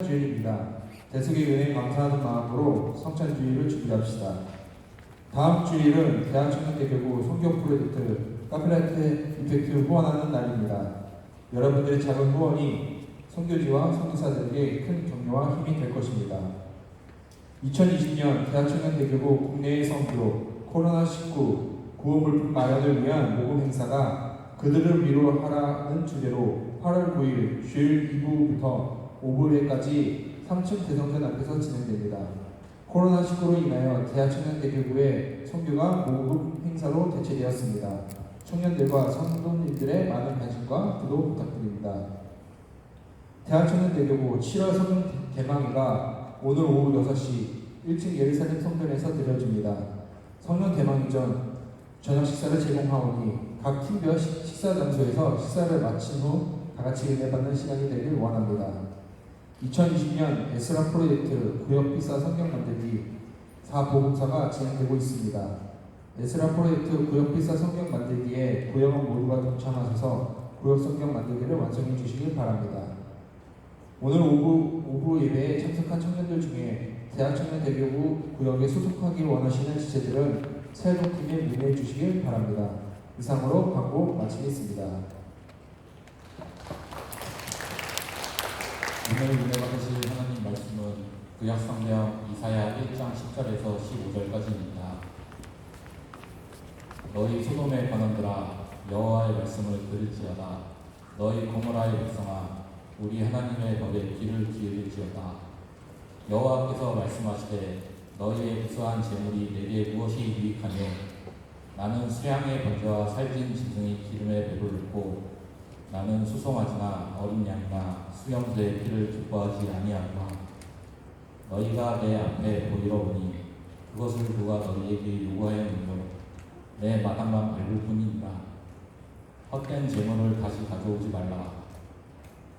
성찬주일입니다. 대속의 은혜 감사하는 마음으로 성찬주일을 준비합시다. 다음 주일은 대학청년대교구 성교 프로젝트 카페라테 이펙트 후원하는 날입니다. 여러분들의 작은 후원이 선교지와 선교사들에게 큰 격려와 힘이 될 것입니다. 2020년 대학청년대교구 국내의 선교 코로나19 구호물품 마련을 위한 모금 행사가 그들을 위로하라는 주제로 8월 9일 주일 2부부터 오후에까지 3층 대성전 앞에서 진행됩니다. 코로나19로 인하여 대학청년대교구의 선교가 모금 행사로 대체되었습니다. 청년들과 성도님들의 많은 관심과 구독 부탁드립니다. 대학청년대교구 7월 성경 대망회가 오늘 오후 6시 1층 예루살렘 성전에서 드려집니다. 성령 대망회 전 저녁 식사를 제공하오니 각 팀별 식사 장소에서 식사를 마친 후 다같이 은혜 받는 시간이 되길 원합니다. 2020년 에스라 프로젝트 구역 피사 성경 만들기 4보급사가 진행되고 있습니다. 에스라 프로젝트 구역 피사 성경 만들기에 구역원 모두가 동참하셔서 구역 성경 만들기를 완성해 주시길 바랍니다. 오늘 오후 예배에 참석한 청년들 중에 대학청년대교구 구역에 소속하기 원하시는 지체들은 사회복팀에 문의해 주시길 바랍니다. 이상으로 광고 마치겠습니다. 오늘 은혜 받으실 하나님 말씀은 구약성경 이사야 1장 10절에서 15절까지입니다. 너희 소돔의 관원들아 여호와의 말씀을 들을지어다. 너희 고모라의 백성아 우리 하나님의 법에 귀를 기울일지어다. 여호와께서 말씀하시되 너희의 우수한 재물이 내게 무엇이 유익하뇨? 나는 수량의 번제와 살진 짐승의 기름에 배불렀고 나는 수송아지나 어린 양이나 수염새의 피를 기뻐하지 아니하노라. 너희가 내 앞에 보이러 오니 그것을 누가 너희에게 요구하였느뇨? 내 마당만 밟을 뿐이니라. 헛된 재물을 다시 가져오지 말라.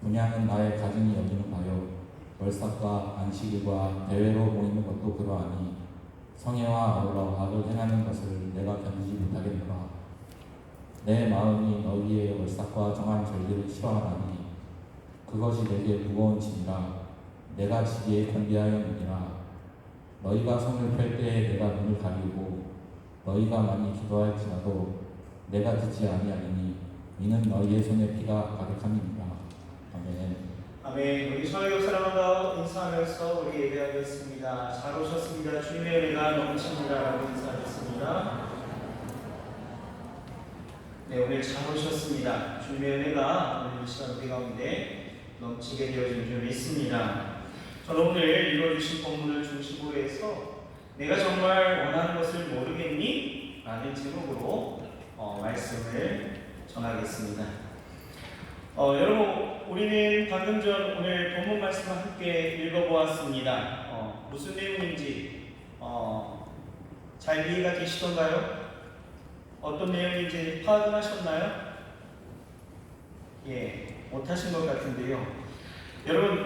분양은 나의 가증이 여기는 바요. 월삭과 안식일과 대회로 모이는 것도 그러하니 성회와 아울러 악을 행하는 것을 내가 견디지 못하겠노라. 내 마음이 너희의 월삭과 정한 절기를 싫어하나니 그것이 내게 무거운 짐이라. 내가 지기에 공비하였느니라. 너희가 손을 펼 때에 내가 눈을 가리우고 너희가 많이 기도할지라도 내가 듣지 아니하리니 이는 너희의 손에 피가 가득함이니라. 아멘. 아멘. 우리 서로 사랑한다 인사하면서 우리 예배하겠습니다. 잘 오셨습니다. 주님의 은혜가 넘칩니다라고 인사하겠습니다. 네, 오늘 잘 오셨습니다. 주님의 은혜가 오늘 이 시간 우리 가운데 넘치게 되어진 줄 믿습니다. 저는 오늘 읽어주신 본문을 중심으로 해서 내가 정말 원하는 것을 모르겠니? 라는 제목으로 말씀을 전하겠습니다. 여러분, 우리는 방금 전 오늘 본문 말씀을 함께 읽어보았습니다. 무슨 내용인지 잘 이해가 되시던가요? 어떤 내용인지 파악은 하셨나요? 예, 못하신 것 같은데요. 여러분,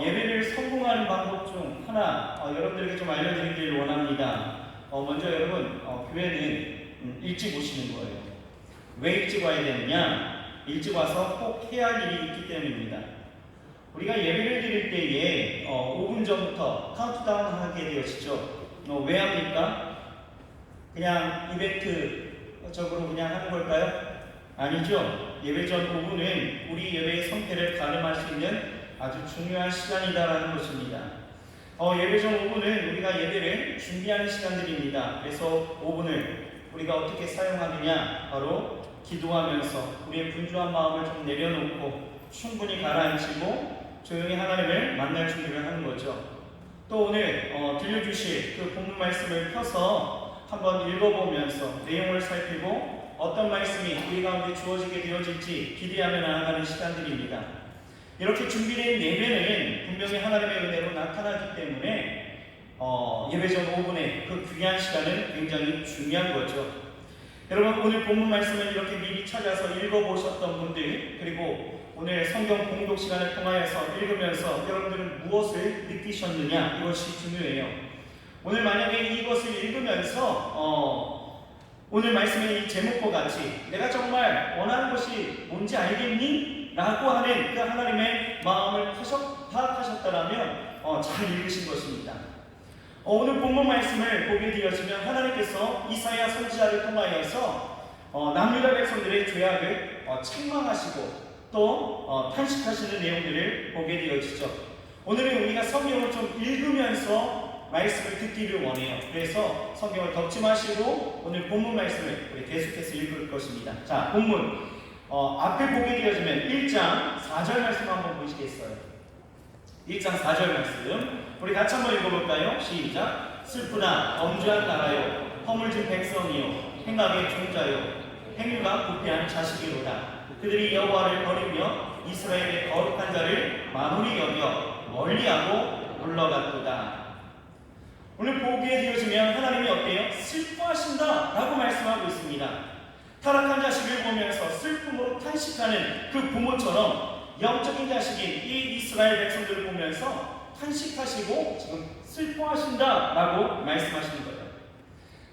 예배를 성공하는 방법 중 하나 여러분들에게 좀 알려드리길 원합니다. 먼저 여러분, 교회는 일찍 오시는 거예요. 왜 일찍 와야 되느냐? 일찍 와서 꼭 해야 할 일이 있기 때문입니다. 우리가 예배를 드릴 때에 5분 전부터 카운트다운 하게 되어지죠. 왜 합니까? 그냥 이벤트적으로 그냥 하는 걸까요? 아니죠. 예배 전 5분은 우리 예배의 성패를 가늠할 수 있는 아주 중요한 시간이다라는 것입니다. 예배 전 5분은 우리가 예배를 준비하는 시간들입니다. 그래서 5분을 우리가 어떻게 사용하느냐? 바로 기도하면서 우리의 분주한 마음을 좀 내려놓고 충분히 가라앉히고 조용히 하나님을 만날 준비를 하는 거죠. 또 오늘 들려주실 그 본문 말씀을 펴서 한번 읽어보면서 내용을 살피고 어떤 말씀이 우리 가운데 주어지게 되어질지 기대하며 나아가는 시간들입니다. 이렇게 준비된 예배는 분명히 하나님의 은혜로 나타나기 때문에 예배 전 5분의 그 귀한 시간은 굉장히 중요한 거죠. 여러분, 오늘 본문 말씀을 이렇게 미리 찾아서 읽어보셨던 분들, 그리고 오늘 성경 공독 시간을 통하여서 읽으면서 여러분들은 무엇을 느끼셨느냐? 이것이 중요해요. 오늘 만약에 이것을 읽으면서 오늘 말씀의 이 제목과 같이 내가 정말 원하는 것이 뭔지 알겠니? 라고 하는 그 하나님의 마음을 파악하셨다라면 잘 읽으신 것입니다. 오늘 본문 말씀을 보게 되어지면 하나님께서 이사야 선지자를 통하여서 남유다 백성들의 죄악을 책망하시고 또 탄식하시는 내용들을 보게 되어지죠. 오늘은 우리가 성경을 좀 읽으면서 말씀을 듣기를 원해요. 그래서 성경을 덮지 마시고 오늘 본문 말씀을 우리 계속해서 읽을 것입니다. 자, 본문 앞에 보게 되어지면 1장 4절 말씀 한번 보시겠어요? 1장 4절 말씀 우리 같이 한번 읽어볼까요? 시작. 슬프나 범죄한 나라요 허물진 백성이요 행악의 종자요 행위가 부패한 자식이로다. 그들이 여호와를 버리며 이스라엘의 거룩한 자를 만홀히 여겨 멀리하고 물러갔도다. 오늘 보게 되어지면 하나님이 어때요? 슬퍼하신다 라고 말씀하고 있습니다. 타락한 자식을 보면서 슬픔으로 탄식하는 그 부모처럼 영적인 자식인 이 이스라엘 백성들을 보면서 탄식하시고 지금 슬퍼하신다 라고 말씀하시는 거예요.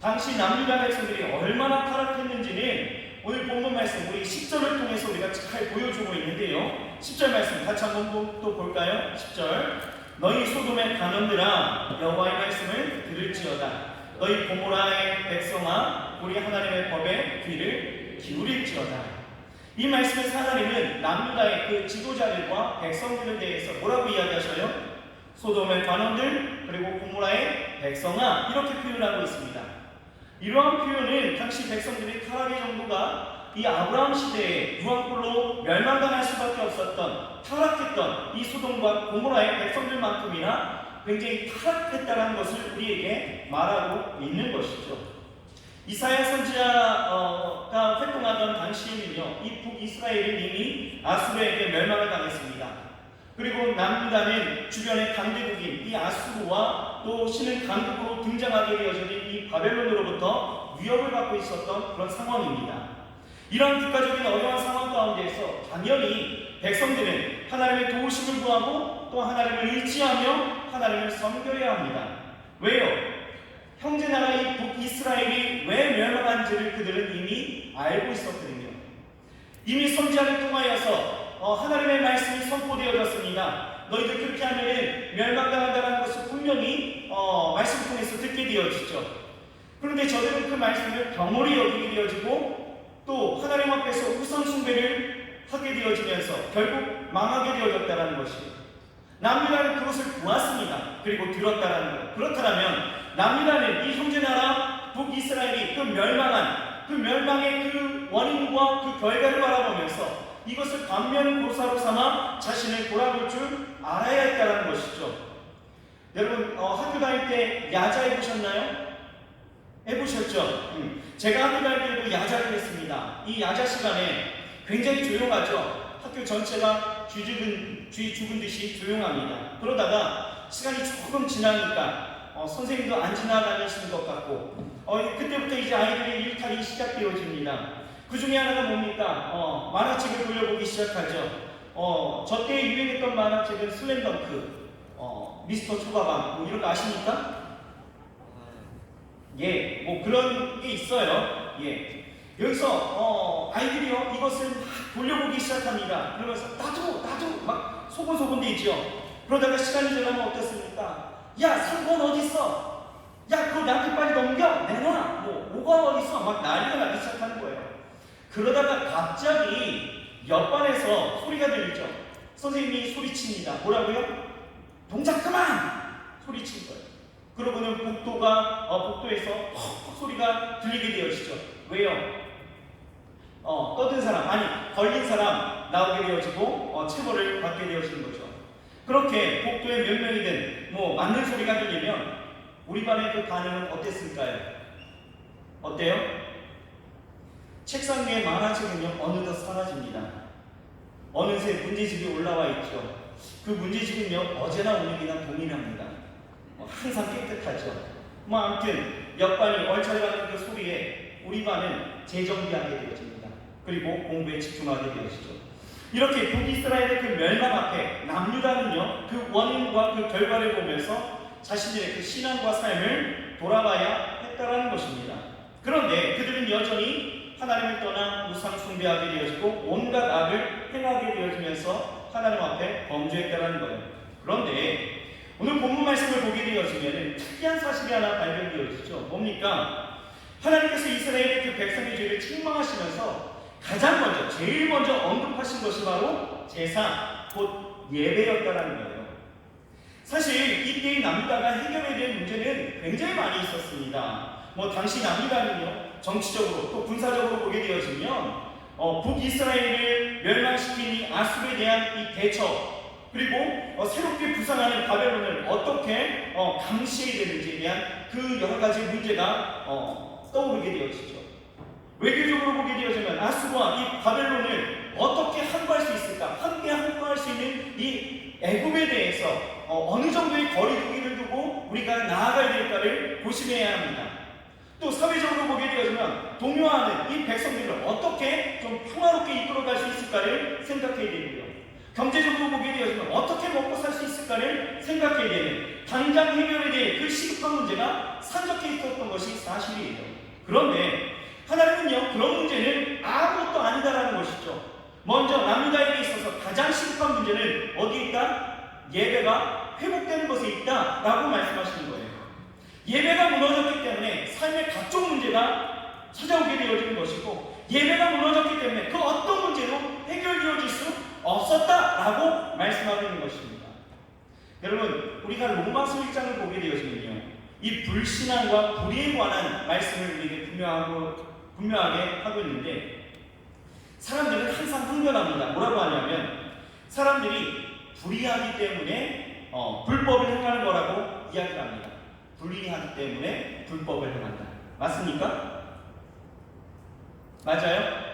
당시 남유다 백성들이 얼마나 타락했는지는 오늘 본문 말씀 우리 10절을 통해서 우리가 잘 보여주고 있는데요. 10절 말씀 같이 한번 또 볼까요? 10절 너희 소돔의 간원들아 여호와의 말씀을 들을지어다. 너희 고모라의 백성아 우리 하나님의 법에 귀를 기울일지어다. 이 말씀에서 하나님은 남유다의 그 지도자들과 백성들에 대해서 뭐라고 이야기하셔요? 소돔의 관원들 그리고 고모라의 백성아 이렇게 표현하고 있습니다. 이러한 표현은 당시 백성들의 타락의 정도가 이 아브라함 시대에 유황불로 멸망당할 수밖에 없었던 타락했던 이 소돔과 고모라의 백성들만큼이나 굉장히 타락했다는 것을 우리에게 말하고 있는 것이죠. 이사야 선지자가 활동하던 당시에는요, 이 북이스라엘은 이미 아수르에게 멸망을 당했습니다. 그리고 남유다는 주변의 강대국인 이 아수르와 또 신은 강국으로 등장하게 되어지는 이 바벨론으로부터 위협을 받고 있었던 그런 상황입니다. 이런 국가적인 어려운 상황 가운데에서 당연히 백성들은 하나님의 도우심을 구하고 또 하나님을 의지하며 하나님을 섬겨야 합니다. 왜요? 형제나라의 북이스라엘이 왜 멸망한지를 그들은 이미 알고 있었거든요. 이미 선지자를 통하여서 하나님의 말씀이 선포되어졌습니다. 너희들 그렇게 하면 멸망당한다는 것을 분명히 말씀 통해서 듣게 되어지죠. 그런데 저들은 그 말씀을 병홀히 여기게 되어지고 또 하나님 앞에서 우상 숭배를 하게 되어지면서 결국 망하게 되어졌다는 것이에요. 남유다는 그것을 보았습니다. 그리고 들었다는 것. 그렇다면 남유다는 이 형제나라 북이스라엘이 그 멸망의 그 원인과 그 결과를 바라보면서 이것을 반면교사로 삼아 자신을 돌아볼 줄 알아야 했다는 것이죠. 여러분 학교 다닐 때 야자 해보셨나요? 해보셨죠? 제가 학교 다닐 때도 야자를 했습니다. 이 야자 시간에 굉장히 조용하죠. 학교 전체가 쥐 죽은 듯이 조용합니다. 그러다가 시간이 조금 지나니까 선생님도 안 지나다니시는 것 같고 그때부터 이제 아이들의 일탈이 시작되어집니다. 그 중에 하나가 뭡니까? 만화책을 돌려보기 시작하죠. 저 때 유행했던 만화책은 슬램덩크, 미스터 초밥왕 이런 거 아십니까? 예, 뭐 그런 게 있어요. 예. 여기서 아이들이요 이것을 막 돌려보기 시작합니다. 그러면서 나도 막 소곤소곤대죠. 그러다가 시간이 지나면 어떻습니까? 야 3번 어딨어? 야 그거 나한테 빨리 넘겨 내놔. 뭐 5번 어딨어? 막 난리가 나기 시작하는 거예요. 그러다가 갑자기 옆반에서 소리가 들리죠. 선생님이 소리칩니다. 뭐라고요? 동작 그만! 소리친 거예요. 그러고는 복도에서 헉 소리가 들리게 되어지죠. 왜요? 떠든 사람, 걸린 사람 나오게 되어지고 체벌을 받게 되어지는 거죠. 그렇게 복도에 몇 명이든 맞는 소리가 들리면 우리 반의 그 반응은 어땠을까요? 어때요? 책상 위에 만화책은요 어느덧 사라집니다. 어느새 문제집이 올라와 있죠. 그 문제집은요 어제나 오늘이나 동일합니다. 항상 깨끗하죠. 아무튼 옆반이 얼차려가는 그 소리에 우리 반은 재정비하게 되어집니다. 그리고 공부에 집중하게 되어지죠. 이렇게 북이스라엘의 그 멸망 앞에 남유다는요 그 원인과 그 결과를 보면서 자신들의 그 신앙과 삶을 돌아봐야 했다라는 것입니다. 그런데 그들은 여전히 하나님을 떠나 우상 숭배하게 되어지고 온갖 악을 행하게 되어지면서 하나님 앞에 범죄했다라는 거예요. 그런데 오늘 본문 말씀을 보게 되어지면 특이한 사실이 하나 발견되어지죠. 뭡니까? 하나님께서 이스라엘의 그 백성의 죄를 책망하시면서 가장 먼저, 제일 먼저 언급하신 것이 바로 제사, 곧 예배였다라는 거예요. 사실 이때의 남유다가 해결해야 될 문제는 굉장히 많이 있었습니다. 당시 남유다는요, 정치적으로 또 군사적으로 보게 되어지면 북이스라엘을 멸망시킨 이 아수르에 대한 이 대처, 그리고 새롭게 부상하는 바벨론을 어떻게 감시해야 되는지에 대한 그 여러 가지 문제가 떠오르게 되어지죠. 외교적으로 보게 되어지면 아수르와 이 바벨론을 어떻게 항거할 수 있을까? 함께 항거할 수 있는 이 애굽에 대해서 어느 정도의 거리두기를 두고 우리가 나아가야 될까를 고심해야 합니다. 또 사회적으로 보게 되어지면 동요하는 이 백성들을 어떻게 좀 평화롭게 이끌어갈 수 있을까를 생각해야 되고요. 경제적으로 보게 되어지면 어떻게 먹고 살 수 있을까를 생각해야 되는, 당장 해결해야 될 그 시급한 문제가 산적해 있었던 것이 사실이에요. 그런데 하나님은요, 그런 문제는 아무것도 아니다라는 것이죠. 먼저 남유다에게 있어서 가장 시급한 문제는 어디에 있다? 예배가 회복되는 것에 있다라고 말씀하시는 거예요. 예배가 무너졌기 때문에 삶의 각종 문제가 찾아오게 되어지는 것이고, 예배가 무너졌기 때문에 그 어떤 문제도 해결되어질 수 없었다라고 말씀하고 있는 것입니다. 여러분, 우리가 로마서 1장을 보게 되어지면요, 이 불신앙과 불의에 관한 말씀을 우리에게 분명하게 하고 있는데, 사람들은 항상 흥분합니다. 뭐라고 하냐면, 사람들이 불의하기 때문에 불법을 행하는 거라고 이야기를 합니다. 불의하기 때문에 불법을 행한다. 맞습니까? 맞아요?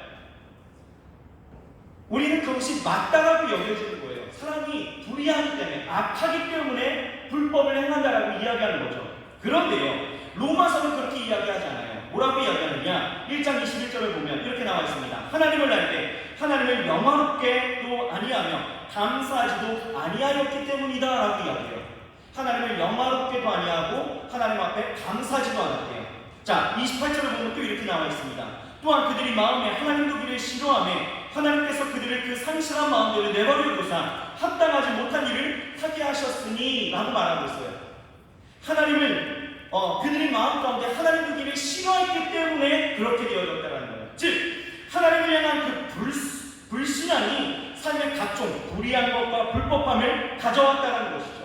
우리는 그것이 맞다라고 여겨지는 거예요. 사람이 불의하기 때문에, 악하기 때문에 불법을 행한다라고 이야기하는 거죠. 그런데요, 로마서는 그렇게 이야기하지 않아요. 뭐라고 이야기하느냐? 1장 21절을 보면 이렇게 나와 있습니다. 하나님을 날 때 하나님을 영화롭게도 아니하며 감사하지도 아니하였기 때문이다 라고 이야기해요. 하나님을 영화롭게도 아니하고 하나님 앞에 감사하지도 않았대요. 자, 28절을 보면 또 이렇게 나와 있습니다. 또한 그들이 마음에 하나님 두기를 싫어하며 하나님께서 그들을 그 상실한 마음대로 내버려두사 합당하지 못한 일을 하게 하셨으니 라고 말하고 있어요. 하나님을 그들의 마음 가운데 하나님 두기를 싫어했기 때문에 그렇게 되어졌다는 거예요. 즉 하나님을 향한 그 불신앙이 삶의 각종 불의한 것과 불법함을 가져왔다는 것이죠.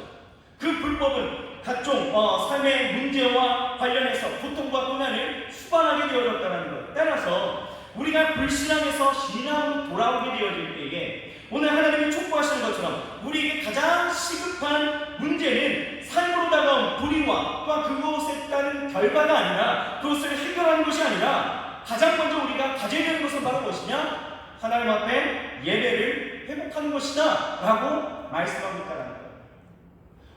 그 불법은 각종 삶의 문제와 관련해서 고통과 고난을 수반하게 되어졌다는 것. 따라서 우리가 불신앙에서 신앙으로 돌아오게 되어질 때에 오늘 하나님이 촉구하시는 것처럼 우리에게 가장 시급한 문제는 삶으로 다가온 불의와 또한 그것에 따른 결과가 아니라, 그것을 해결하는 것이 아니라 가장 먼저 우리가 가져야 되는 것은 바로 무엇이냐? 하나님 앞에 예배를 회복하는 것이다 라고 말씀하고 있다는 거예요.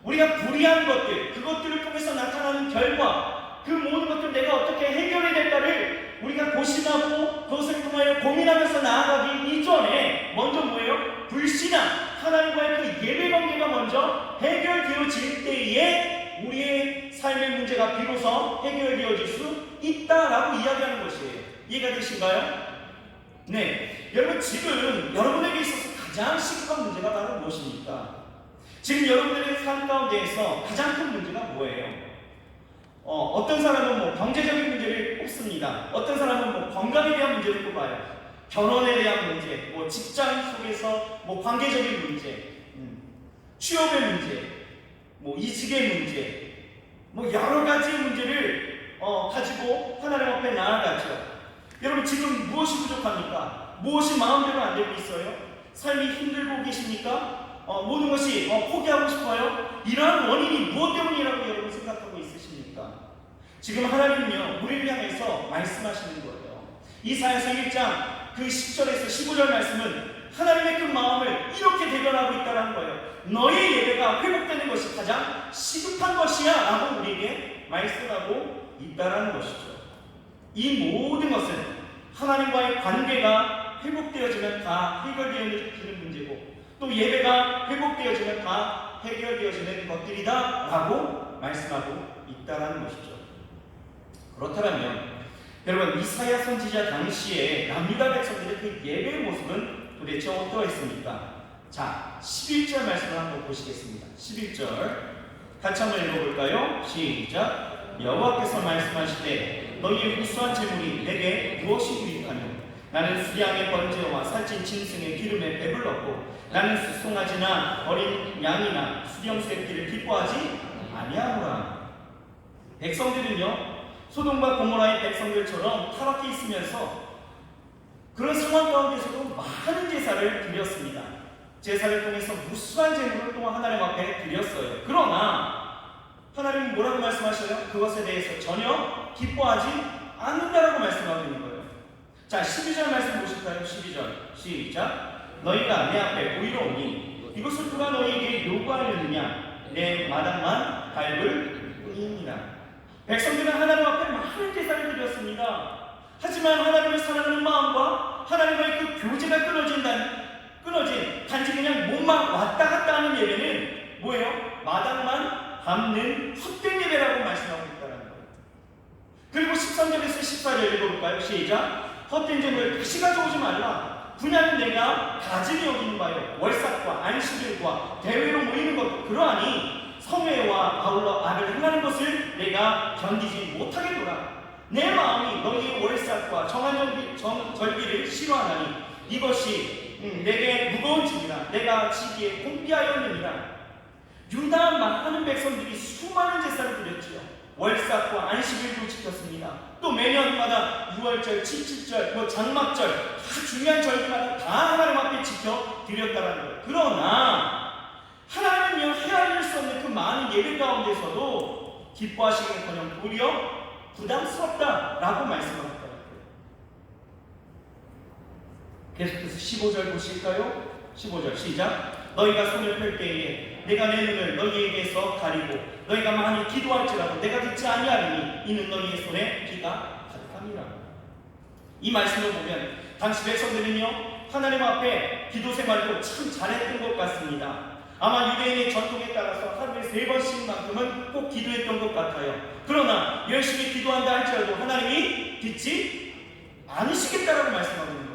우리가 불의한 것들, 그것들을 통해서 나타나는 결과, 그 모든 것들을 내가 어떻게 해결해야 될까를 우리가 고심하고 그것을 통하여 고민하면서 나아가기 이전에 먼저 뭐예요? 불신앙, 하나님과의 그 예배 관계가 먼저 해결되어질 때에 우리의 삶의 문제가 비로소 해결되어질 수 있다라고 이야기하는 것이에요. 이해가 되신가요? 네, 여러분, 지금 여러분에게 있어서 가장 시급한 문제가 바로 무엇입니까? 지금 여러분들의 삶 가운데에서 가장 큰 문제가 뭐예요? 어떤 사람은 경제적인 문제를 꼽습니다. 어떤 사람은 건강에 대한 문제를 꼽아요. 결혼에 대한 문제, 직장 속에서 관계적인 문제, 취업의 문제, 이직의 문제, 여러 가지의 문제를 가지고 하나님 앞에 나아가죠. 여러분, 지금 무엇이 부족합니까? 무엇이 마음대로 안 되고 있어요? 삶이 힘들고 계십니까? 모든 것이 포기하고 싶어요? 이러한 원인이 무엇 때문이라고 여러분 생각하고 있으십니까? 지금 하나님은요, 우리를 향해서 말씀하시는 거예요. 이사야서 1장 그 10절에서 15절 말씀은 하나님의 그 마음을 이렇게 대변하고 있다는 거예요. 너의 예배가 회복되는 것이 가장 시급한 것이야 라고 우리에게 말씀하고 있다는 것이죠. 이 모든 것은 하나님과의 관계가 회복되어지면 다 해결되어지는 문제고, 또 예배가 회복되어지면 다 해결되어지는 것들이다 라고 말씀하고 있다는 것이죠. 그렇다면 여러분, 이사야 선지자 당시에 남유다 백성들의 그 예배의 모습은 도대체 어떠했습니까? 자, 11절 말씀을 한번 보시겠습니다. 11절 같이 한번 읽어볼까요? 시작. 여호와께서 말씀하시되 너희의 무수한 재물이 내게 무엇이 유익하며 나는 수양의 번제와 살찐 짐승의 기름에 배불렀고 나는 수송아지나 어린 양이나 수렴새끼를 기뻐하지 아니하노라. 백성들은요 소돔과 고모라의 백성들처럼 타락해 있으면서 그런 상황 가운데서도 많은 제사를 드렸습니다. 제사를 통해서 무수한 재물을 또 하나님 앞에 드렸어요. 그러나 하나님은 뭐라고 말씀하셔요? 그것에 대해서 전혀 기뻐하지 않는다라고 말씀하고 있는 거예요. 자, 12절 말씀 보실까요? 12절 시작. 너희가 내 앞에 오히려 오니 이것을 누가 너희에게 요구하려느냐? 내 마당만 밟을 뿐이니라. 백성들은 하나님 앞에 많은 제사를 드렸습니다. 하지만 하나님을 사랑하는 마음과 하나님과의 그 교제가 끊어진 단지 그냥 몸만 왔다 갔다 하는 예배는 뭐예요? 마당만 밟는 헛된 예배라고 말씀하고 있다는 거예요. 그리고 13절에서 14절 읽어볼까요? 시작. 헛된 재물을 다시 가져오지 말라. 분야는 내가 가증히 여기는 바요 월삭과 안식일과 대회로 모이는 것도 그러하니 성회와 아울러 악을 행하는 것을 내가 견디지 못하겠노라. 내 마음이 너희의 월삭과 정한 절기를 싫어하나니 이것이 내게 무거운 짐이라. 내가 지기에 공비하였느니라. 유다 많은 백성들이 수많은 제사를 드렸지요. 월삭과 안식일도 지켰습니다. 또 매년마다 6월절, 77절, 장막절 다 중요한 절기마다 다 하나님 앞에 지켜 드렸다는 거예요. 그러나 하나님은요 헤아릴 수 없는 그 많은 예배 가운데서도 기뻐하시기는커녕 도리어 부담스럽다라고 말씀합니다. 계속해서 15절 보실까요? 15절 시작. 너희가 손을 펼 때에 내가 내 눈을 너희에게서 가리고 너희가 많이 기도할지라도 내가 듣지 아니하리니 이는 너희의 손에 피가 가득함이라. 이 말씀을 보면 당시 백성들은요 하나님 앞에 기도 생활도 참 잘했던 것 같습니다. 아마 유대인의 전통에 따라서 하루에 3번씩만큼은 꼭 기도했던 것 같아요. 그러나 열심히 기도한다 할지라도 하나님이 듣지 않으시겠다라고 말씀하고 있는 거예요.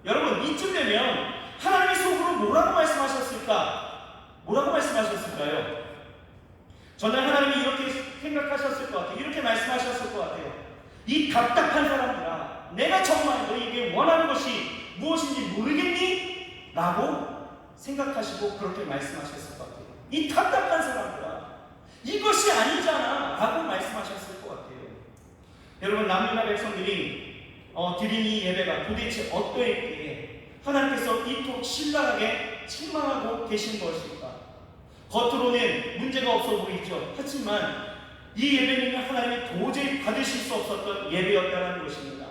여러분 이쯤 되면 하나님이 속으로 뭐라고 말씀하셨을까? 뭐라고 말씀하셨을까요? 저는 하나님이 이렇게 생각하셨을 것 같아요. 이렇게 말씀하셨을 것 같아요. 이 답답한 사람들아, 내가 정말 너희에게 원하는 것이 무엇인지 모르겠니? 라고 생각하시고 그렇게 말씀하셨을 것 같아요. 이 답답한 사람들아, 이것이 아니잖아 라고 말씀하셨을 것 같아요. 여러분 남유다 백성들이 드린 이 예배가 도대체 어떠했기에 하나님께서 이토록 신랄하게 책망하고 계신 것일까? 겉으로는 문제가 없어 보이죠. 하지만 이 예배는 하나님이 도저히 받으실 수 없었던 예배였다는 것입니다.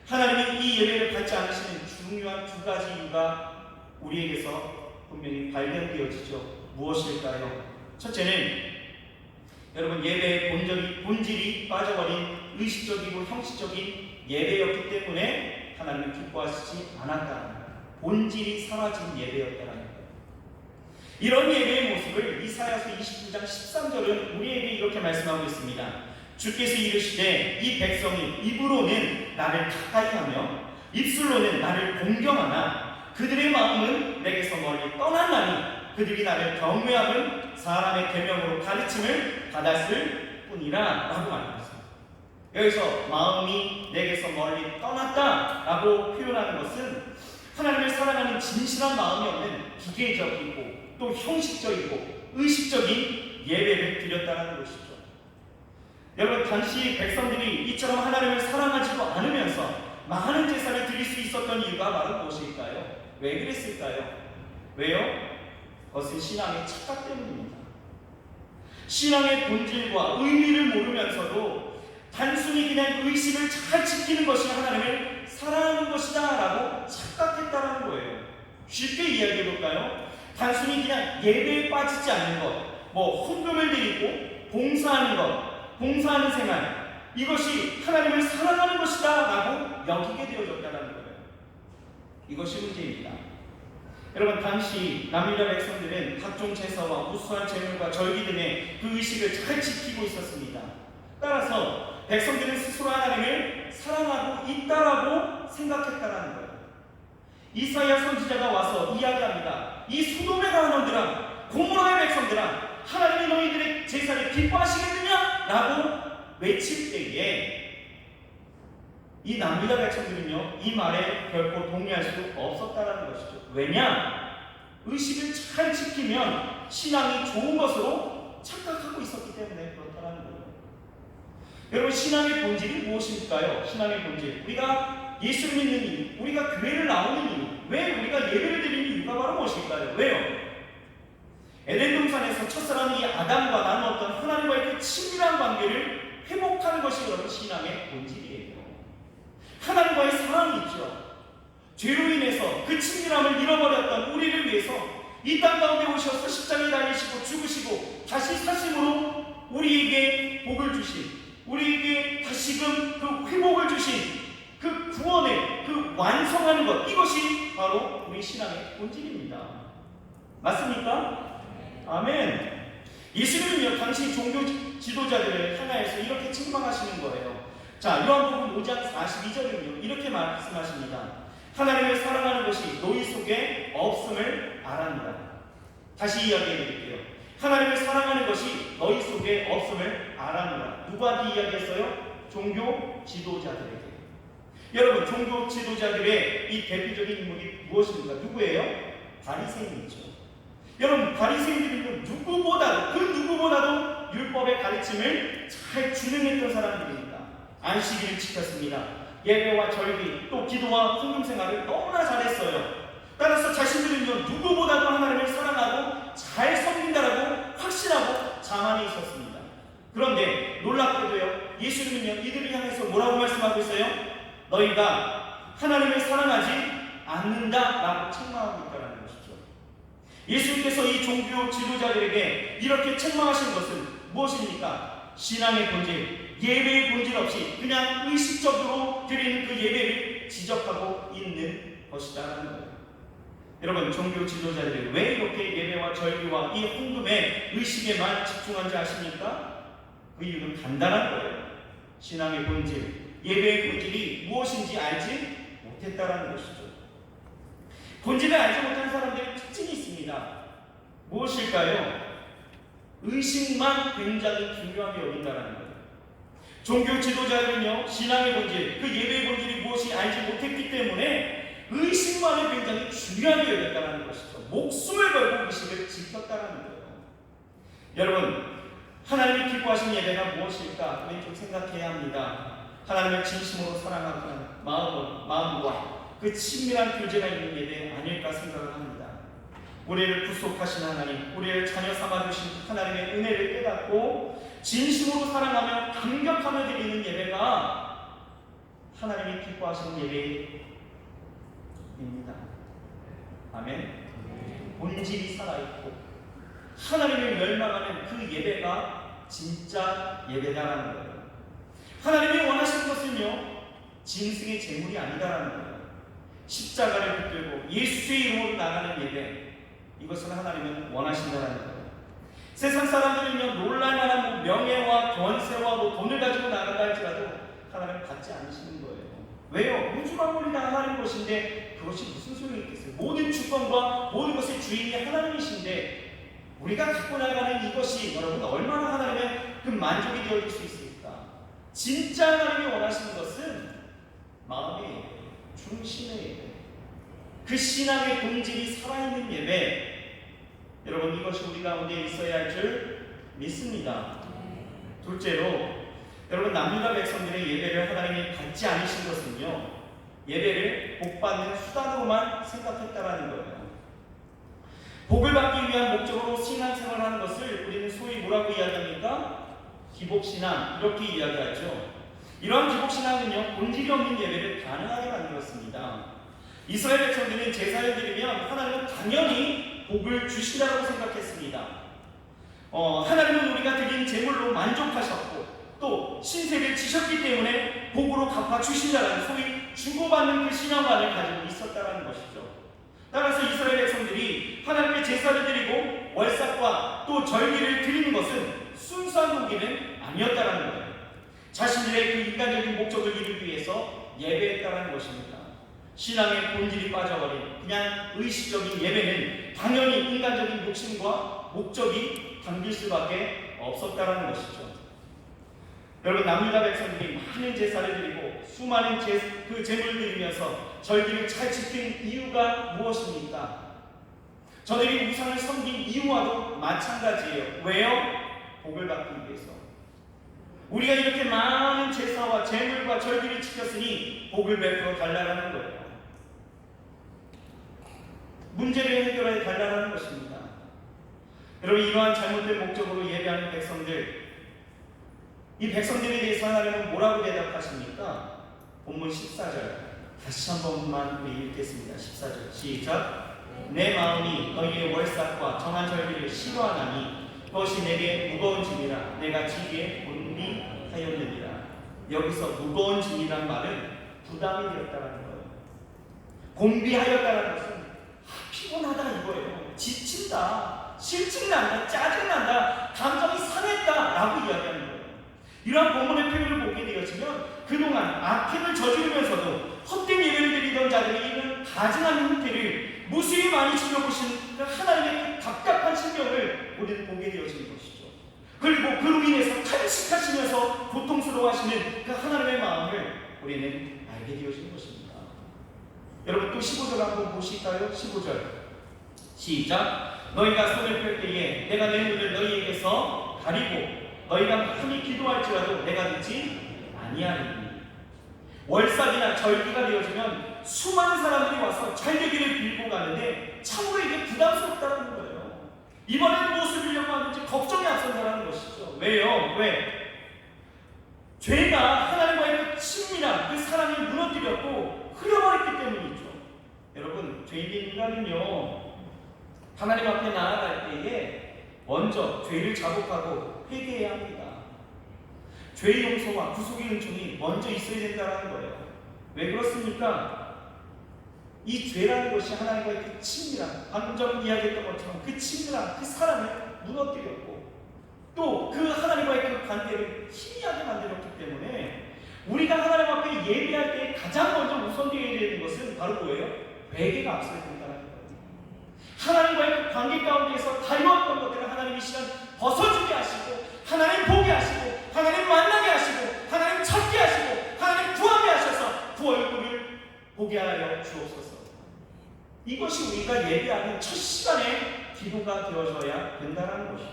하나님이 이 예배를 받지 않으시는 중요한 두 가지 이유가 우리에게서 분명히 발견되어지죠. 무엇일까요? 첫째는 여러분 예배의 본질이 빠져버린 의식적이고 형식적인 예배였기 때문에 하나님을 기뻐하시지 않았다는 거예요. 본질이 사라진 예배였다는 거예요. 이런 예배의 모습을 이사야서 29장 13절은 우리에게 이렇게 말씀하고 있습니다. 주께서 이르시되 이 백성이 입으로는 나를 가까이하며 입술로는 나를 공경하나 그들의 마음은 내게서 멀리 떠났나니 그들이 나를 경외함은 사람의 계명으로 가르침을 받았을 뿐이라 라고 말합니다. 여기서 마음이 내게서 멀리 떠났다 라고 표현하는 것은 하나님을 사랑하는 진실한 마음이 없는 기계적이고 또 형식적이고 의식적인 예배를 드렸다는 것이죠. 여러분 당시 백성들이 이처럼 하나님을 사랑하지도 않으면서 많은 제사를 드릴 수 있었던 이유가 바로 무엇일까요? 왜 그랬을까요? 왜요? 그것은 신앙의 착각 때문입니다. 신앙의 본질과 의미를 모르면서도 단순히 그냥 의식을 잘 지키는 것이 하나님을 사랑하는 것이다 라고 착각했다는 거예요. 쉽게 이야기해 볼까요? 단순히 그냥 예배에 빠지지 않는 것, 헌금을 드리고 봉사하는 생활, 이것이 하나님을 사랑하는 것이다 라고 여기게 되어졌다는 거예요. 이것이 문제입니다. 여러분 당시 남유다 백성들은 각종 제사와 무수한 제물과 절기 등의 그 의식을 잘 지키고 있었습니다. 따라서 백성들은 스스로 하나님을 사랑하고 있다라고 생각했다라는 거예요. 이사야 선지자가 와서 이야기합니다. 이 소돔의 가문들아, 고모라의 백성들아, 하나님이 너희들의 제사를 기뻐하시겠느냐? 라고 외칠 때에 이 남유다 백성들은요, 이 말에 결코 동의할 수 없었다는 것이죠. 왜냐? 의식을 잘 지키면 신앙이 좋은 것으로 착각하고 있었기 때문에 그렇다는 거예요. 여러분, 신앙의 본질이 무엇일까요? 신앙의 본질, 우리가 예수를 믿는 이유, 우리가 교회를 나오는 이유, 왜 우리가 예배를 드리는 이유가 바로 무엇일까요? 왜요? 에덴 동산에서 첫사람이 아담과 나누었던 하나님과의 그 친밀한 관계를 회복하는 것이 여러분 신앙의 본질이에요. 하나님과의 사랑이 있죠. 죄로 인해서 그 친밀함을 잃어버렸던 우리를 위해서 이 땅 가운데 오셔서 십자가에 달리시고 죽으시고 다시 사심으로 우리에게 복을 주신, 우리에게 다시금 그 회복을 주신 그 구원의 그 완성하는 것, 이것이 바로 우리 신앙의 본질입니다. 맞습니까? 아멘. 예수님은요, 당시 종교 지도자들을 향하여서 이렇게 책망하시는 거예요. 자, 요한복음 5장 42절은요, 이렇게 말씀하십니다. 하나님을 사랑하는 것이 너희 속에 없음을 알았느라. 다시 이야기해 드릴게요. 하나님을 사랑하는 것이 너희 속에 없음을 알았느라. 누구한테 이야기했어요? 종교 지도자들에게. 여러분, 종교 지도자들의 이 대표적인 인물이 무엇입니까? 누구예요? 바리새인이죠. 여러분, 바리새인들은 누구보다도, 그 누구보다도 율법의 가르침을 잘 준행했던 사람들입니다. 안식일을 지켰습니다. 예배와 절기, 또 기도와 헌금 생활을 너무나 잘했어요. 따라서 자신들은요, 누구보다도 하나님을 사랑하고 잘 섬긴다라고 확신하고 자만이 있었습니다. 그런데 놀랍게도요, 예수님은요, 이들을 향해서 뭐라고 말씀하고 있어요? 너희가 하나님을 사랑하지 않는다라고 책망하고 있다는 것이죠. 예수님께서 이 종교 지도자들에게 이렇게 책망하신 것은 무엇입니까? 신앙의 본질, 예배의 본질 없이 그냥 의식적으로 드리는 그 예배를 지적하고 있는 것이다라는 거예요. 여러분, 종교 지도자들이 왜 이렇게 예배와 절기와 이 헌금의 의식에만 집중한지 아십니까? 그 이유는 간단한 거예요. 신앙의 본질, 예배의 본질이 무엇인지 알지 못했다라는 것이죠. 본질을 알지 못한 사람들의 특징이 있습니다. 무엇일까요? 의식만 굉장히 중요하게 여긴다는 거예요. 종교 지도자들은요, 신앙의 본질, 그 예배의 본질이 무엇이 알지 못했기 때문에 의식만을 굉장히 중요하게 여겼다는 것이죠. 목숨을 걸고 의식을 지켰다는 거예요. 여러분, 하나님이 기뻐하신 예배가 무엇일까? 우리 좀 생각해야 합니다. 하나님을 진심으로 사랑하는 마음과 그 친밀한 교제가 있는 예배 아닐까 생각을 합니다. 우리를 구속하신 하나님, 우리를 자녀 삼아주신 하나님의 은혜를 깨닫고 진심으로 사랑하며 감격하며 드리는 예배가 하나님이 기뻐하시는 예배입니다. 아멘. 본질이 살아있고 하나님을 멸망하는 그 예배가 진짜 예배다라는 거예요. 하나님이 원하시는 것은요, 짐승의 제물이 아니다라는 거예요. 십자가를 붙들고 예수의 이름으로 나가는 예배, 이것을 하나님은 원하신다는 거예요. 세상 사람들은요, 놀랄만한 명예와 권세와 돈을 가지고 나간다 할지라도 하나님은 받지 않으시는 거예요. 왜요? 우주 만물이 다 하나님 것인데 그것이 무슨 소용이 있겠어요? 모든 주권과 모든 것의 주인이 하나님이신데 우리가 갖고 나가는 이것이 여러분 얼마나 하나님의 그 만족이 되어질 수 있습니까? 진짜 하나님이 원하시는 것은 마음의 예배, 중심의 예배, 그 신앙의 본질이 살아있는 예배. 여러분, 이것이 우리 가운데 있어야 할 줄 믿습니다. 둘째로, 여러분, 남유다 백성들의 예배를 하나님이 받지 않으신 것은요, 예배를 복받는 수단으로만 생각했다라는 거예요. 복을 받기 위한 목적으로 신앙생활을 하는 것을 우리는 소위 뭐라고 이야기합니까? 기복신앙, 이렇게 이야기하죠. 이러한 기복신앙은요, 본질이 없는 예배를 가능하게 만들었습니다. 이스라엘 백성들은 제사를 드리면 하나님은 당연히 복을 주신다고 생각했습니다. 하나님은 우리가 드린 제물로 만족하셨고 또 신세를 지셨기 때문에 복으로 갚아주신다는 소위 주고받는 그 신앙관을 가지고 있었다는 것이죠. 따라서 이스라엘 백성들이 하나님께 제사를 드리고 월삭과 또 절기를 드리는 것은 순수한 동기는 아니었다는 거예요. 자신들의 그 인간적인 목적을 이루기 위해서 예배했다는 것입니다. 신앙의 본질이 빠져버린 그냥 의식적인 예배는 당연히 인간적인 욕심과 목적이 담길 수밖에 없었다는 것이죠. 여러분, 남유다 백성들이 많은 제사를 드리고 수많은 그 제물을 드리면서 절기를 잘 지킨 이유가 무엇입니까? 저들이 우상을 섬긴 이유와도 마찬가지예요. 왜요? 복을 받기 위해서. 우리가 이렇게 많은 제사와 제물과 절기를 지켰으니 복을 베풀어 달라는 거예요. 문제를 해결해 달라는 것입니다. 여러분, 이러한 잘못된 목적으로 예배하는 백성들, 이 백성들에 대해서 하나님은 뭐라고 대답하십니까? 본문 14절 다시 한 번만 우리 읽겠습니다. 14절 시작. 내 마음이 너희의 월삭과 정한 절기를 싫어하나니 그것이 내게 무거운 짐이라 내가 지기에 곤비하였느니라. 여기서 무거운 짐이란 말은 부담이 되었다는 거예요. 곤비하였다는 것은 피곤하다 이거예요. 지친다, 실증난다, 짜증난다, 감정이 상했다라고 이야기하는 거예요. 이러한 본문의 표현을 보게 되어지면 그동안 악행을 저지르면서도 헛된 예배를 드리던 자들이 이런 가증한 형태를 무수히 많이 지켜보신 하나님의 답답한 심령을 우리는 보게 되어지는 것이죠. 그리고 그로 인해서 탄식하시면서 고통스러워하시는 그 하나님의 마음을 우리는 알게 되어지는 것입니다. 여러분, 또 15절 한번 보실까요? 15절 시작. 너희가 손을 펼 때에 내가 내 눈을 너희에게서 가리고 너희가 많이 기도할지라도 내가 듣지 아니하리니. 월삭이나 절기가 되어지면 수많은 사람들이 와서 잘되기를 빌고 가는데 참으로 이게 부담스럽다는 거예요. 이번엔 무엇을 빌려고 하는지 걱정이 앞선다는 것이죠. 왜요? 왜? 죄가 하나님과의 그 친밀한 그 사랑을 무너뜨렸고 흘려버렸기 때문이죠. 여러분, 죄인된 인간은요, 하나님 앞에 나아갈 때에 먼저 죄를 자복하고 회개해야 합니다. 죄의 용서와 구속의 은총이 먼저 있어야 된다는 거예요. 왜 그렇습니까? 이 죄라는 것이 하나님과의 그 친밀한, 방금 전 이야기했던 것처럼 그 친밀한 그 사랑을 무너뜨렸고 또 그 하나님과의 그 관계를 희미하게 만들었기 때문에 우리가 하나님 앞에 예배할 때 가장 먼저 우선되어야 되는 것은 바로 뭐예요? 회개가 앞서야 된다는 거예요. 하나님과의 그 관계 가운데에서 다이웠던 것들을 하나님이 시간 벗어주게 하시고 하나님 보게 하시고 하나님 만나게 하시고 하나님 찾게 하시고 하나님 구하게 하셔서 그 얼굴을 보게 하여 주옵소서. 이것이 우리가 예배하는 첫 시간에 기도가 되어져야 된다는 것이죠.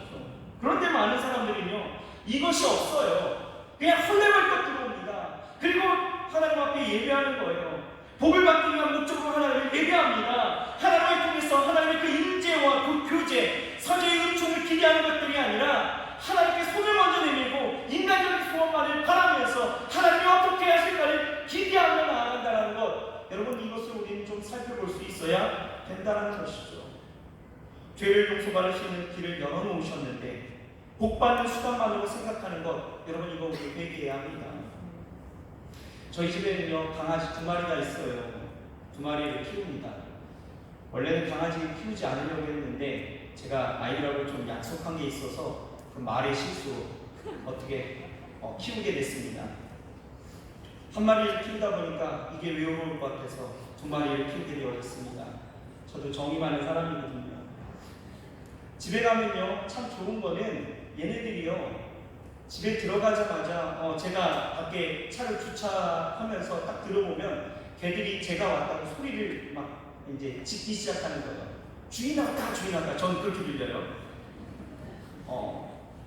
그런데 많은 사람들은요, 이것이 없어요. 그냥 헐레벌떡 들어옵니다. 그리고 하나님 앞에 예배하는 거예요. 복을 받기 위한 목적으로 하나님을 예배합니다. 하나님을 통해서 하나님의 그 임재와 그 교제, 사죄의 은총을 기대하는 것들이 아니라 하나님께 손을 먼저 내밀고 인간적인 소원만을 바라면서 하나님이 어떻게 하실까를 기대하며 나아간다는 것, 여러분, 이것을 우리는 좀 살펴볼 수 있어야 된다는 것이죠. 죄를 용서받을 수 있는 길을 열어놓으셨는데 복받는 수단만으로 생각하는 것, 여러분, 이거 우리 회개해야 합니다. 저희 집에는요, 강아지 2마리가 있어요. 2마리를 키웁니다. 원래는 강아지를 키우지 않으려고 했는데 제가 아이들하고 좀 약속한 게 있어서 그 말의 실수로 어떻게 키우게 됐습니다. 1마리를 키우다 보니까 이게 외로울 것 같아서 2마리를 키우게 되어졌습니다. 저도 정이 많은 사람이거든요. 집에 가면요, 참 좋은 거는 얘네들이요, 집에 들어가자마자 제가 밖에 차를 주차하면서 딱 들어보면 걔들이 제가 왔다고 소리를 막 이제 짖기 시작하는 거예요. 주인 왔다, 주인 왔다. 저는 그렇게 들려요.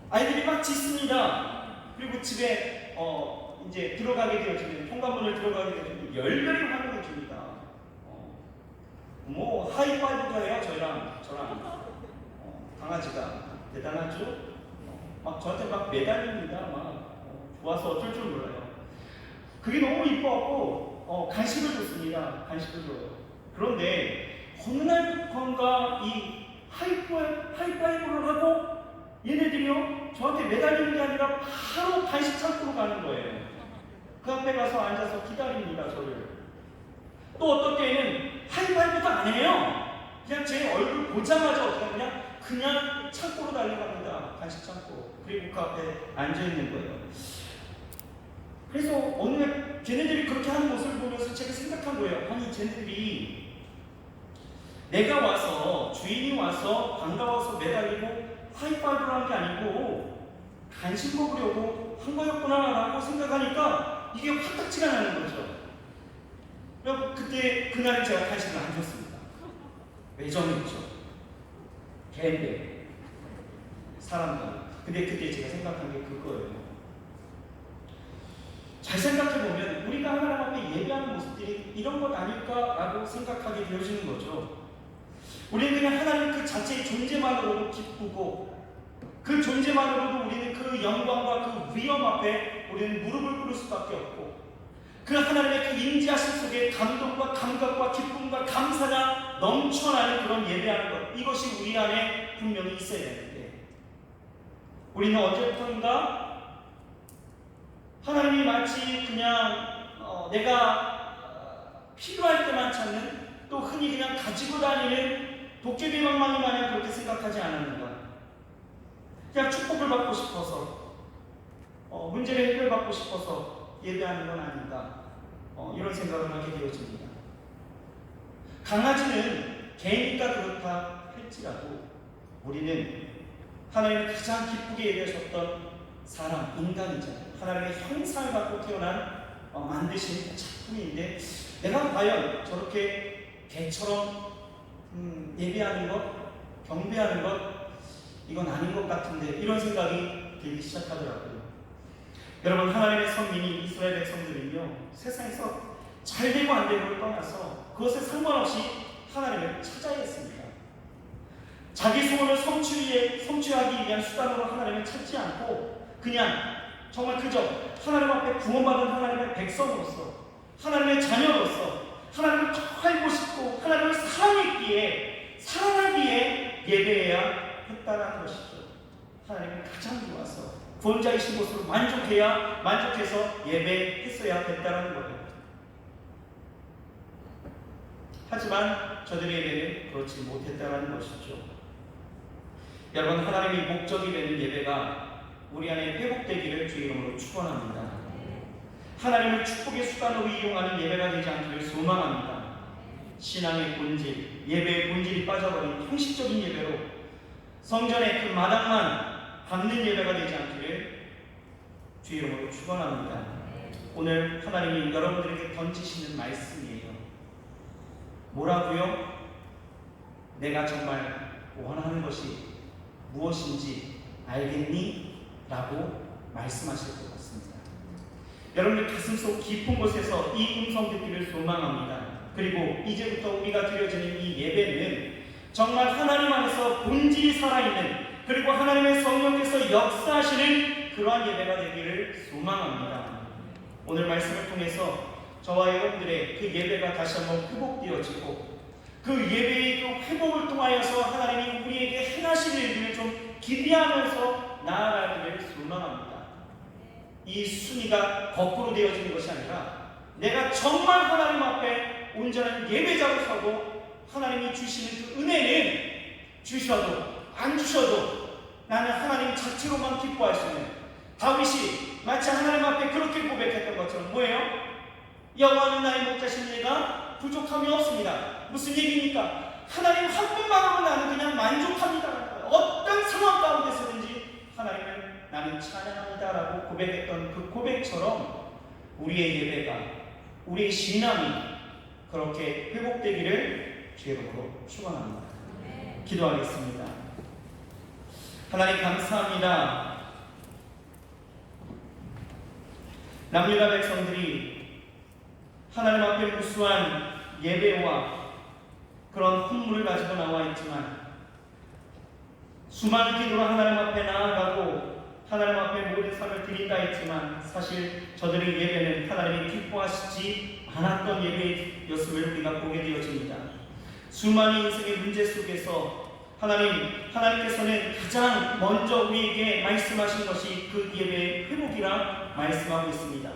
아이들이 막 짖습니다. 그리고 집에 이제 들어가게 되어지면, 현관문을 들어가게 되어지면 열렬히 환호해 줍니다. 뭐 하이파이브도 해요. 저랑 강아지가 대단하죠. 막 저한테 막 매달립니다. 막 좋아서 어쩔 줄 몰라요. 그게 너무 이뻐갖고 간식을 줬습니다. 간식을 줘요. 그런데 어느 날부터인가 이 하이파이브를 하고 얘네들이요, 저한테 매달리는 게 아니라 바로 간식 창고로 가는 거예요. 그 앞에 가서 앉아서 기다립니다, 저를. 또 어떤 때에는 하이파이브도 안 해요. 그냥 제 얼굴 보자마자 어떻게 하냐, 그냥 창고로 달려갑니다. 간식 창고. 그리고 그 앞에 앉아있는 거예요. 그래서 어느 날 쟤네들이 그렇게 하는 모습을 보면서 제가 생각한 거예요. 아니, 쟤네들이 내가 와서 주인이 와서 반가워서 매달리고 하이파이브를 한 게 아니고 간식 먹으려고 한 거였구나라고 생각하니까 이게 화딱지가 나는 거죠. 그때 그날 제가 간식을 안 줬습니다. 외정이었죠. 개인데 사람들. 근데 그때 제가 생각한 게 그거예요. 잘 생각해보면 우리가 하나님 앞에 예배하는 모습들이 이런 것 아닐까라고 생각하게 되어지는 거죠. 우리는 그냥 하나님 그 자체의 존재만으로도 기쁘고 그 존재만으로도 우리는 그 영광과 그 위엄 앞에 우리는 무릎을 꿇을 수밖에 없고 그 하나님의 그 임재하심 속에 감동과 감각과 기쁨과 감사가 넘쳐나는 그런 예배하는 것, 이것이 우리 안에 분명히 있어야 되는데 우리는 언제부터인가 하나님이 마치 그냥 내가 필요할 때만 찾는, 또 흔히 그냥 가지고 다니는 도깨비 방망이 마냥 그렇게 생각하지 않는 것. 그냥 축복을 받고 싶어서 문제를 해결받고 싶어서 예배하는 건 아닌가, 이런 생각을 하게 되어집니다. 강아지는 개니까 그렇다 할지라도 우리는 하나님을 가장 기쁘게 예배하셨던 사람, 인간이잖아요. 하나님의 형상을 갖고 태어난 만드신 작품인데 내가 과연 저렇게 개처럼 예배하는 것, 경배하는 것, 이건 아닌 것 같은데, 이런 생각이 들기 시작하더라고요. 여러분, 하나님의 선민이 이스라엘 백성들은요, 세상에서 잘 되고 안 되고를 떠나서 그것에 상관없이 하나님을 찾아야 했습니다. 자기 소원을 성취하기 위한 수단으로 하나님을 찾지 않고 그냥 정말 그저 하나님 앞에 구원받은 하나님의 백성으로서, 하나님의 자녀로서 하나님을 더 알고 싶고 하나님을 사랑하기에 예배해야 했다는 것이죠. 하나님을 가장 좋아서 구원자이신 것으로 만족해서 예배했어야 됐다는 거예요. 하지만 저들의 예배는 그렇지 못했다는 것이죠. 여러분, 하나님이 목적이 되는 예배가 우리 안에 회복되기를 주의 이름으로 축원합니다. 하나님을 축복의 수단으로 이용하는 예배가 되지 않기를 소망합니다. 신앙의 본질, 예배의 본질이 빠져버린 형식적인 예배로 성전의 그 마당만 밟는 예배가 되지 않기를 주의 이름으로 축원합니다. 오늘 하나님이 여러분들에게 던지시는 말씀이에요. 뭐라고요? 내가 정말 원하는 것이 무엇인지 알겠니? 라고 말씀하실 것 같습니다. 여러분들 가슴속 깊은 곳에서 이 음성 듣기를 소망합니다. 그리고 이제부터 우리가 드려지는 이 예배는 정말 하나님 안에서 본질이 살아있는, 그리고 하나님의 성령께서 역사하시는 그러한 예배가 되기를 소망합니다. 오늘 말씀을 통해서 저와 여러분들의 그 예배가 다시 한번 회복되어지고 그 예배의 그 회복을 통하여서 하나님이 우리에게 행하실 일들을 좀 기대하면서 나아가기를 소망합니다. 이 순위가 거꾸로 되어지는 것이 아니라 내가 정말 하나님 앞에 온전한 예배자로 서고 하나님이 주시는 그 은혜는 주셔도 안 주셔도 나는 하나님 자체로만 기뻐할 수 있는, 다윗이 마치 하나님 앞에 그렇게 고백했던 것처럼 뭐예요? 여호와는 나의 목자신 내가 부족함이 없습니다. 무슨 얘기입니까? 하나님 한 분만으로 나는 그냥 만족합니다. 어떤 상황 가운데서든지 하나님을 나는 찬양합니다라고 고백했던 그 고백처럼 우리의 예배가, 우리의 신앙이 그렇게 회복되기를 주의 이름으로 축원합니다. 기도하겠습니다. 하나님 감사합니다. 남유다 백성들이 하나님 앞에 무수한 예배와 그런 헌물을 가지고 나와 있지만 수많은 기도로 하나님 앞에 나아가고 하나님 앞에 모든 삶을 드린다 했지만 사실 저들의 예배는 하나님이 기뻐하시지 않았던 예배였음을 우리가 보게 되어집니다. 수많은 인생의 문제 속에서 하나님께서는 가장 먼저 우리에게 말씀하신 것이 그 예배의 회복이라 말씀하고 있습니다.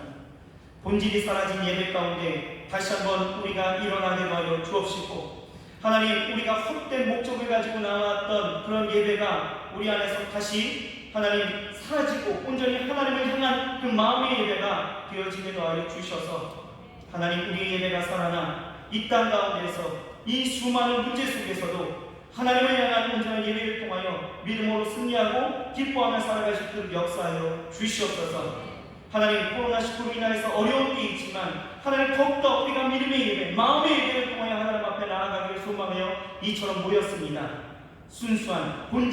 본질이 사라진 예배 가운데 다시 한번 우리가 일어나게 하여 주옵시고, 하나님, 우리가 헛된 목적을 가지고 나왔던 그런 예배가 우리 안에서 다시 하나님 사라지고 온전히 하나님을 향한 그 마음의 예배가 되어지게 하여 주셔서 하나님, 우리의 예배가 살아나 이 땅 가운데서 이 수많은 문제 속에서도 하나님을 향한 온전한 예배를 통하여 믿음으로 승리하고 기뻐하며 살아갈 수 있도록 역사하여 주시옵소서. 하나님, 코로나19로 인하여서 어려운 게 있지만 하나님 더욱더 우리가 믿음의 예배, 마음의 예배를 통하여 하나님 앞에 나아가기를 소망하여 이처럼 모였습니다. 순수한 본